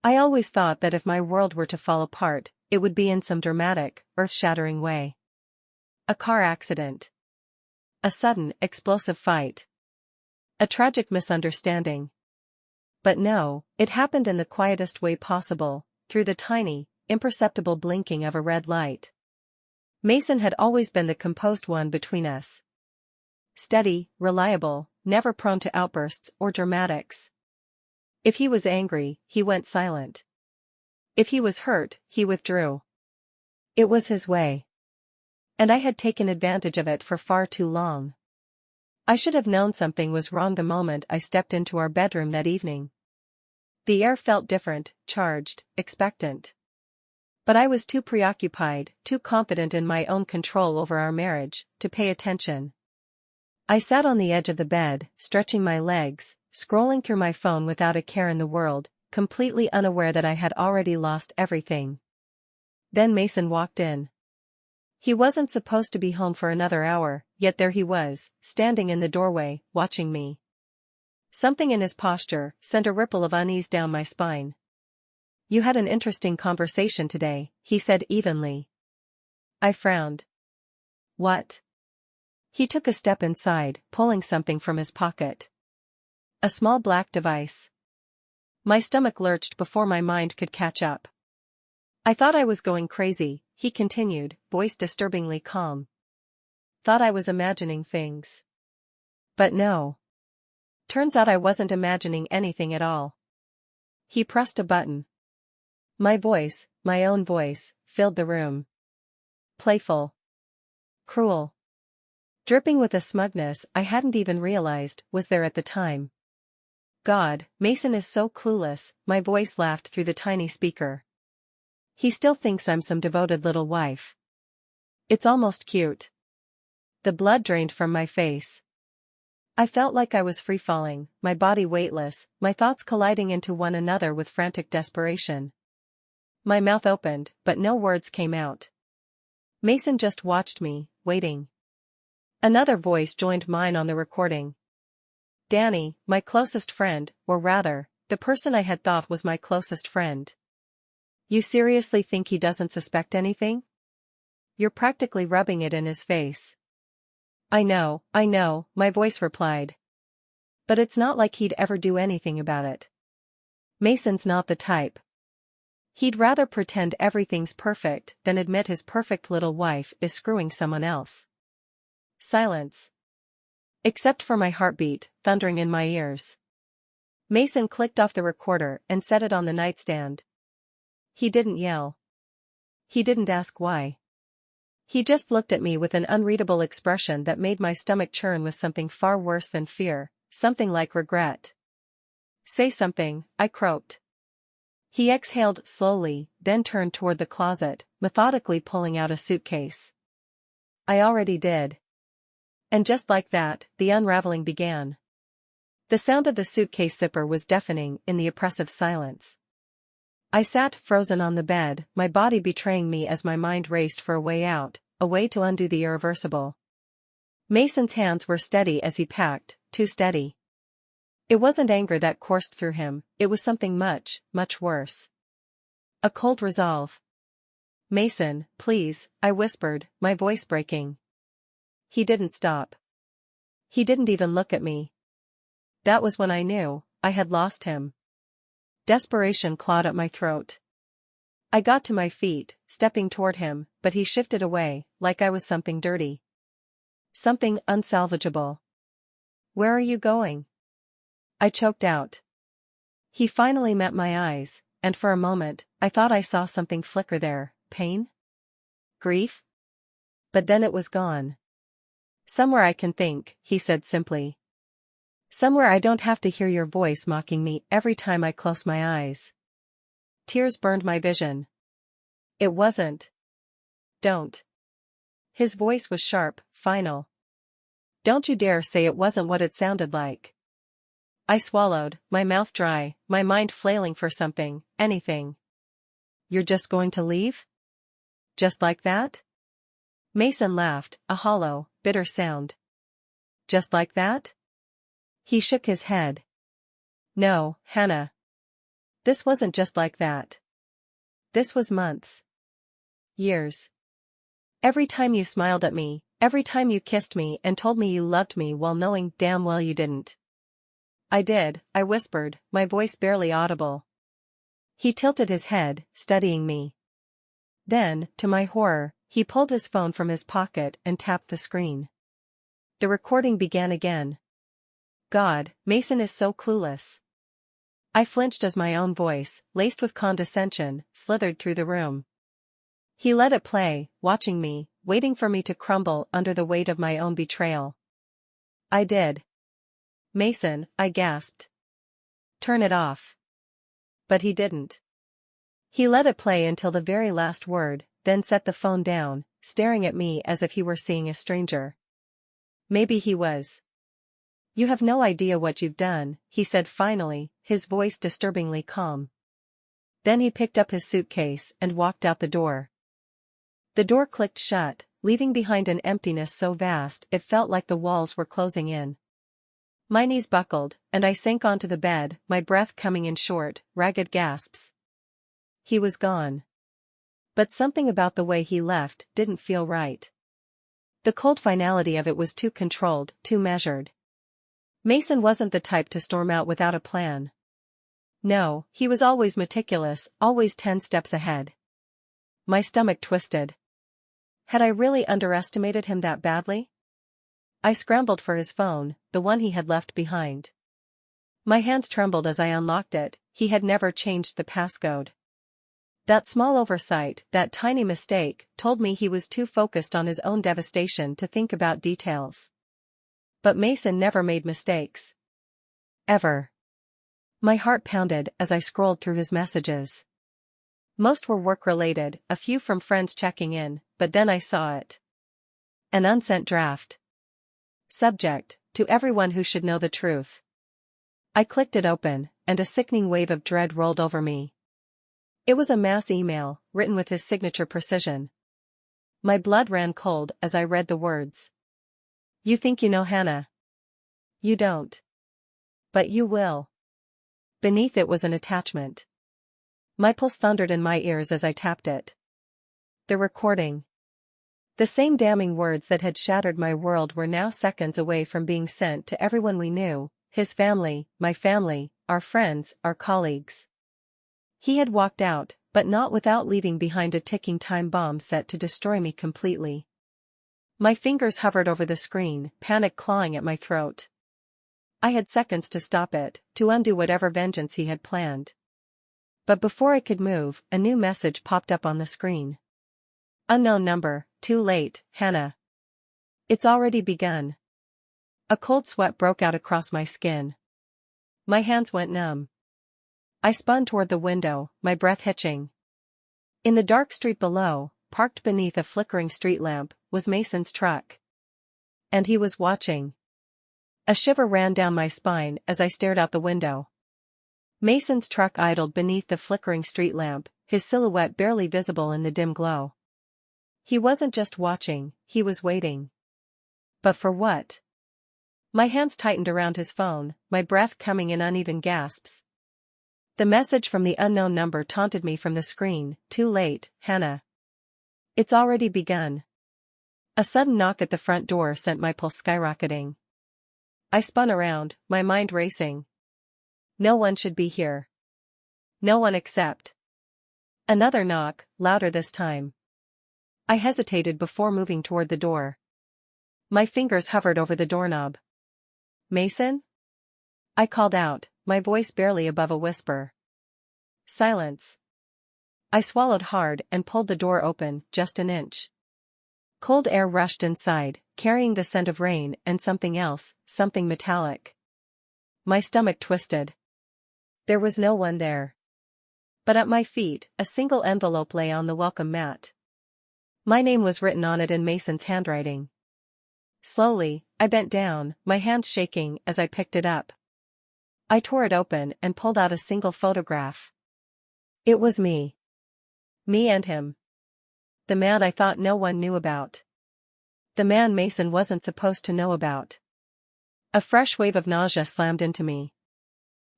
I always thought that if my world were to fall apart, it would be in some dramatic, earth-shattering way. A car accident. A sudden, explosive fight. A tragic misunderstanding. But no, it happened in the quietest way possible, through the tiny, imperceptible blinking of a red light. Mason had always been the composed one between us. Steady, reliable, never prone to outbursts or dramatics. If he was angry, he went silent. If he was hurt, he withdrew. It was his way. And I had taken advantage of it for far too long. I should have known something was wrong the moment I stepped into our bedroom that evening. The air felt different, charged, expectant. But I was too preoccupied, too confident in my own control over our marriage, to pay attention. I sat on the edge of the bed, stretching my legs, scrolling through my phone without a care in the world, completely unaware that I had already lost everything. Then Mason walked in. He wasn't supposed to be home for another hour, yet there he was, standing in the doorway, watching me. Something in his posture sent a ripple of unease down my spine. "You had an interesting conversation today," he said evenly. I frowned. "What?" He took a step inside, pulling something from his pocket. A small black device. My stomach lurched before my mind could catch up. "I thought I was going crazy," he continued, voice disturbingly calm. "Thought I was imagining things. But no. Turns out I wasn't imagining anything at all." He pressed a button. My voice, my own voice, filled the room. Playful. Cruel. Dripping with a smugness I hadn't even realized was there at the time. "God, Mason is so clueless," my voice laughed through the tiny speaker. "He still thinks I'm some devoted little wife. It's almost cute." The blood drained from my face. I felt like I was free-falling, my body weightless, my thoughts colliding into one another with frantic desperation. My mouth opened, but no words came out. Mason just watched me, waiting. Another voice joined mine on the recording. Danny, my closest friend, or rather, the person I had thought was my closest friend. "You seriously think he doesn't suspect anything? You're practically rubbing it in his face." I know, my voice replied. "But it's not like he'd ever do anything about it. Mason's not the type. He'd rather pretend everything's perfect than admit his perfect little wife is screwing someone else." Silence. Except for my heartbeat, thundering in my ears. Mason clicked off the recorder and set it on the nightstand. He didn't yell. He didn't ask why. He just looked at me with an unreadable expression that made my stomach churn with something far worse than fear, something like regret. "Say something," I croaked. He exhaled slowly, then turned toward the closet, methodically pulling out a suitcase. "I already did." And just like that, the unraveling began. The sound of the suitcase zipper was deafening in the oppressive silence. I sat frozen on the bed, my body betraying me as my mind raced for a way out, a way to undo the irreversible. Mason's hands were steady as he packed, too steady. It wasn't anger that coursed through him, it was something much, much worse. A cold resolve. "Mason, please," I whispered, my voice breaking. He didn't stop. He didn't even look at me. That was when I knew I had lost him. Desperation clawed at my throat. I got to my feet, stepping toward him, but he shifted away, like I was something dirty. Something unsalvageable. "Where are you going?" I choked out. He finally met my eyes, and for a moment, I thought I saw something flicker there. Pain? Grief? But then it was gone. "Somewhere I can think," he said simply. "Somewhere I don't have to hear your voice mocking me every time I close my eyes." Tears burned my vision. "It wasn't. Don't." His voice was sharp, final. "Don't you dare say it wasn't what it sounded like." I swallowed, my mouth dry, my mind flailing for something, anything. "You're just going to leave? Just like that?" Mason laughed, a hollow, bitter sound. "Just like that?" He shook his head. "No, Hannah. This wasn't just like that. This was months. Years. Every time you smiled at me, every time you kissed me and told me you loved me while knowing damn well you didn't. I did, I whispered, my voice barely audible. He tilted his head, studying me. Then, to my horror, he pulled his phone from his pocket and tapped the screen. The recording began again. God, Mason is so clueless. I flinched as my own voice, laced with condescension, slithered through the room. He let it play, watching me, waiting for me to crumble under the weight of my own betrayal. I did. Mason, I gasped. Turn it off. But he didn't. He let it play until the very last word, then set the phone down, staring at me as if he were seeing a stranger. Maybe he was. You have no idea what you've done, he said finally, his voice disturbingly calm. Then he picked up his suitcase and walked out the door. The door clicked shut, leaving behind an emptiness so vast it felt like the walls were closing in. My knees buckled, and I sank onto the bed, my breath coming in short, ragged gasps. He was gone. But something about the way he left didn't feel right. The cold finality of it was too controlled, too measured. Mason wasn't the type to storm out without a plan. No, he was always meticulous, always 10 steps ahead. My stomach twisted. Had I really underestimated him that badly? I scrambled for his phone, the one he had left behind. My hands trembled as I unlocked it. He had never changed the passcode. That small oversight, that tiny mistake, told me he was too focused on his own devastation to think about details. But Mason never made mistakes. Ever. My heart pounded as I scrolled through his messages. Most were work-related, a few from friends checking in, but then I saw it. An unsent draft. Subject, to everyone who should know the truth. I clicked it open, and a sickening wave of dread rolled over me. It was a mass email, written with his signature precision. My blood ran cold as I read the words. You think you know Hannah. You don't. But you will. Beneath it was an attachment. My pulse thundered in my ears as I tapped it. The recording. The same damning words that had shattered my world were now seconds away from being sent to everyone we knew, his family, my family, our friends, our colleagues. He had walked out, but not without leaving behind a ticking time bomb set to destroy me completely. My fingers hovered over the screen, panic clawing at my throat. I had seconds to stop it, to undo whatever vengeance he had planned. But before I could move, a new message popped up on the screen. Unknown number, too late, Hannah. It's already begun. A cold sweat broke out across my skin. My hands went numb. I spun toward the window, my breath hitching. In the dark street below, parked beneath a flickering street lamp, was Mason's truck. And he was watching. A shiver ran down my spine as I stared out the window. Mason's truck idled beneath the flickering street lamp, his silhouette barely visible in the dim glow. He wasn't just watching, he was waiting. But for what? My hands tightened around his phone, my breath coming in uneven gasps. The message from the unknown number taunted me from the screen, too late, Hannah. It's already begun. A sudden knock at the front door sent my pulse skyrocketing. I spun around, my mind racing. No one should be here. No one except. Another knock, louder this time. I hesitated before moving toward the door. My fingers hovered over the doorknob. Mason? I called out, my voice barely above a whisper. Silence. I swallowed hard and pulled the door open, just an inch. Cold air rushed inside, carrying the scent of rain and something else, something metallic. My stomach twisted. There was no one there. But at my feet, a single envelope lay on the welcome mat. My name was written on it in Mason's handwriting. Slowly, I bent down, my hands shaking as I picked it up. I tore it open and pulled out a single photograph. It was me. Me and him. The man I thought no one knew about. The man Mason wasn't supposed to know about. A fresh wave of nausea slammed into me.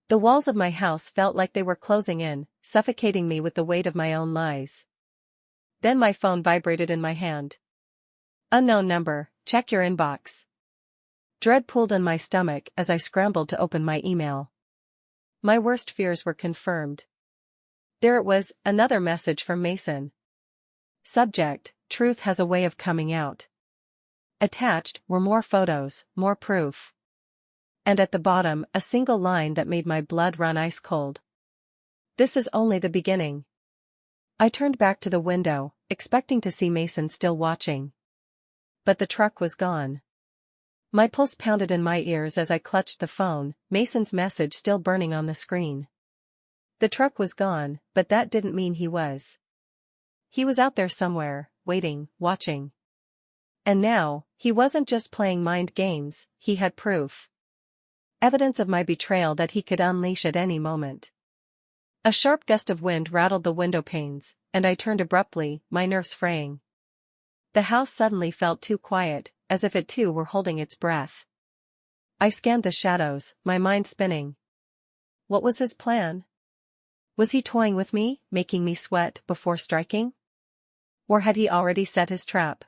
The walls of my house felt like they were closing in, suffocating me with the weight of my own lies. Then my phone vibrated in my hand. Unknown number, check your inbox. Dread pulled in my stomach as I scrambled to open my email. My worst fears were confirmed. There it was, another message from Mason. Subject, truth has a way of coming out. Attached were more photos, more proof. And at the bottom, a single line that made my blood run ice cold. This is only the beginning. I turned back to the window, expecting to see Mason still watching. But the truck was gone. My pulse pounded in my ears as I clutched the phone, Mason's message still burning on the screen. The truck was gone, but that didn't mean he was. He was out there somewhere, waiting, watching. And now, he wasn't just playing mind games, he had proof. Evidence of my betrayal that he could unleash at any moment. A sharp gust of wind rattled the window panes, and I turned abruptly, my nerves fraying. The house suddenly felt too quiet, as if it too were holding its breath. I scanned the shadows, my mind spinning. What was his plan? Was he toying with me, making me sweat before striking? Or had he already set his trap?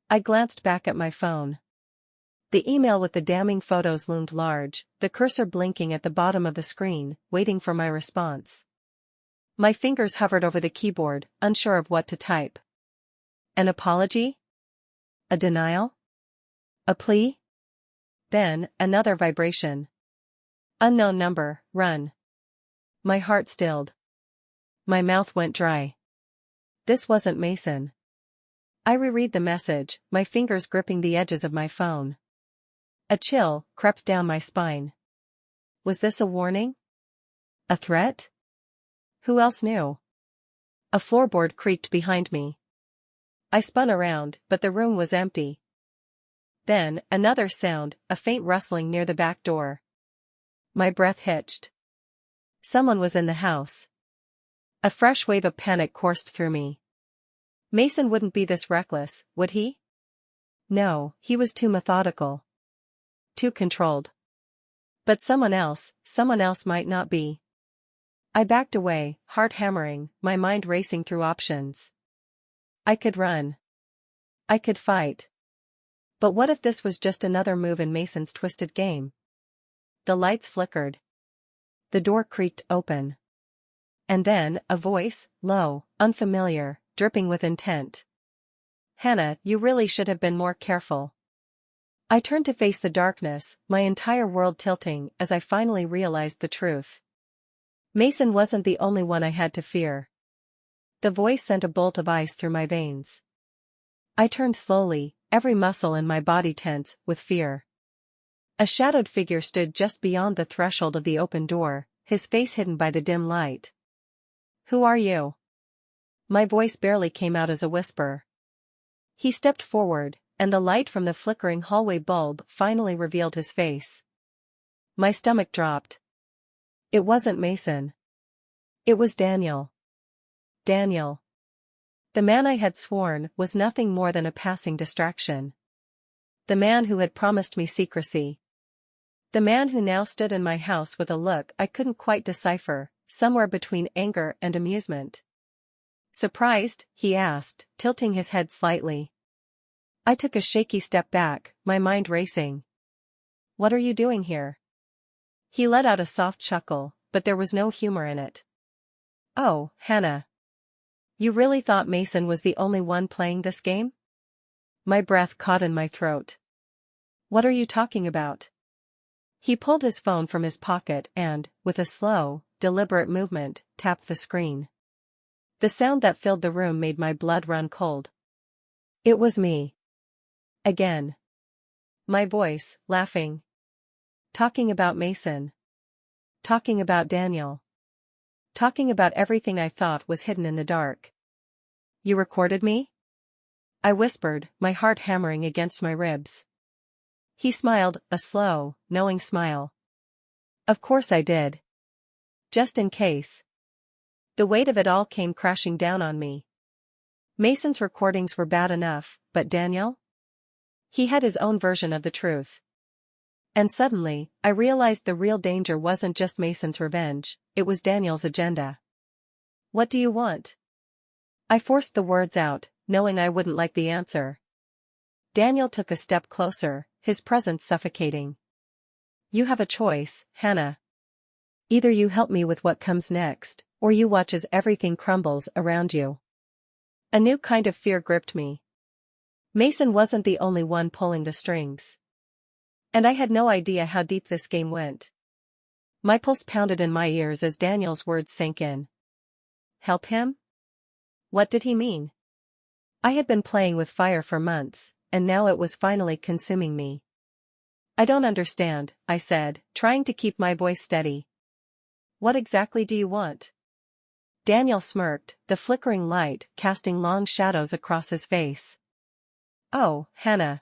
I glanced back at my phone. The email with the damning photos loomed large, the cursor blinking at the bottom of the screen, waiting for my response. My fingers hovered over the keyboard, unsure of what to type. An apology? A denial? A plea? Then, another vibration. Unknown number, run. My heart stilled. My mouth went dry. This wasn't Mason. I reread the message, my fingers gripping the edges of my phone. A chill crept down my spine. Was this a warning? A threat? Who else knew? A floorboard creaked behind me. I spun around, but the room was empty. Then, another sound, a faint rustling near the back door. My breath hitched. Someone was in the house. A fresh wave of panic coursed through me. Mason wouldn't be this reckless, would he? No, he was too methodical. Too controlled. But someone else might not be. I backed away, heart hammering, my mind racing through options. I could run. I could fight. But what if this was just another move in Mason's twisted game? The lights flickered. The door creaked open. And then, a voice, low, unfamiliar, dripping with intent. Hannah, you really should have been more careful. I turned to face the darkness, my entire world tilting as I finally realized the truth. Mason wasn't the only one I had to fear. The voice sent a bolt of ice through my veins. I turned slowly, every muscle in my body tense with fear. A shadowed figure stood just beyond the threshold of the open door, his face hidden by the dim light. Who are you? My voice barely came out as a whisper. He stepped forward, and the light from the flickering hallway bulb finally revealed his face. My stomach dropped. It wasn't Mason. It was Daniel. Daniel. The man I had sworn was nothing more than a passing distraction. The man who had promised me secrecy. The man who now stood in my house with a look I couldn't quite decipher, somewhere between anger and amusement. Surprised? He asked, tilting his head slightly. I took a shaky step back, my mind racing. What are you doing here? He let out a soft chuckle, but there was no humor in it. Oh, Hannah. You really thought Mason was the only one playing this game? My breath caught in my throat. What are you talking about? He pulled his phone from his pocket and, with a slow, deliberate movement, tapped the screen. The sound that filled the room made my blood run cold. It was me. Again. My voice, laughing. Talking about Mason. Talking about Daniel. Talking about everything I thought was hidden in the dark. You recorded me? I whispered, my heart hammering against my ribs. He smiled, a slow, knowing smile. Of course I did. Just in case. The weight of it all came crashing down on me. Mason's recordings were bad enough, but Daniel? He had his own version of the truth. And suddenly, I realized the real danger wasn't just Mason's revenge, it was Daniel's agenda. What do you want? I forced the words out, knowing I wouldn't like the answer. Daniel took a step closer, his presence suffocating. You have a choice, Hannah. Either you help me with what comes next, or you watch as everything crumbles around you. A new kind of fear gripped me. Mason wasn't the only one pulling the strings. And I had no idea how deep this game went. My pulse pounded in my ears as Daniel's words sank in. Help him? What did he mean? I had been playing with fire for months, and now it was finally consuming me. I don't understand, I said, trying to keep my voice steady. What exactly do you want? Daniel smirked, the flickering light casting long shadows across his face. Oh, Hannah.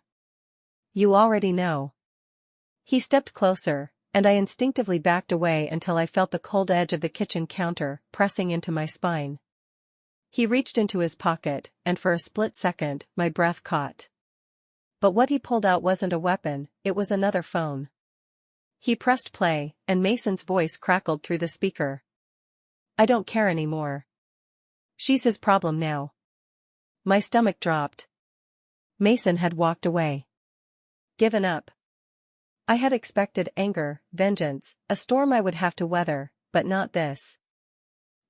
You already know. He stepped closer, and I instinctively backed away until I felt the cold edge of the kitchen counter pressing into my spine. He reached into his pocket, and for a split second, my breath caught. But what he pulled out wasn't a weapon, it was another phone. He pressed play, and Mason's voice crackled through the speaker. I don't care anymore. She's his problem now. My stomach dropped. Mason had walked away. Given up. I had expected anger, vengeance, a storm I would have to weather, but not this.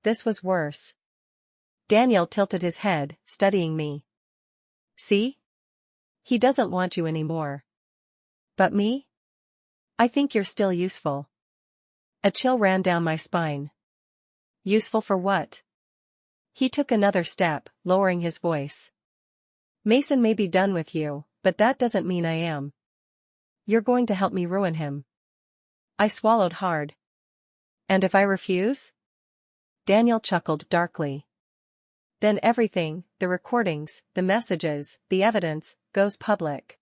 This was worse. Daniel tilted his head, studying me. See? He doesn't want you anymore. But me? I think you're still useful. A chill ran down my spine. Useful for what? He took another step, lowering his voice. Mason may be done with you, but that doesn't mean I am. You're going to help me ruin him. I swallowed hard. And if I refuse? Daniel chuckled darkly. Then everything, the recordings, the messages, the evidence, goes public.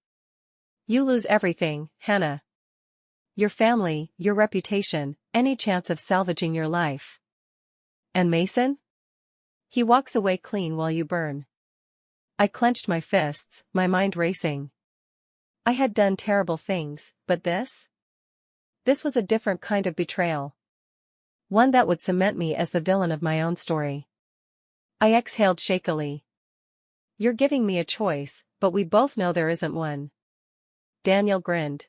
You lose everything, Hannah. Your family, your reputation, any chance of salvaging your life. And Mason? He walks away clean while you burn. I clenched my fists, my mind racing. I had done terrible things, but this? This was a different kind of betrayal. One that would cement me as the villain of my own story. I exhaled shakily. You're giving me a choice, but we both know there isn't one. Daniel grinned.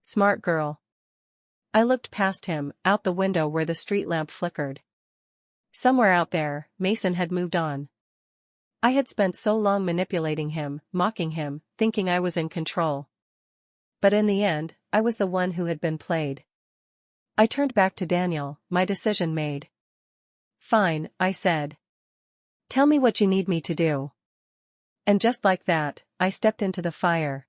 Smart girl. I looked past him, out the window where the street lamp flickered. Somewhere out there, Mason had moved on. I had spent so long manipulating him, mocking him, thinking I was in control. But in the end, I was the one who had been played. I turned back to Daniel, my decision made. Fine, I said. Tell me what you need me to do. And just like that, I stepped into the fire.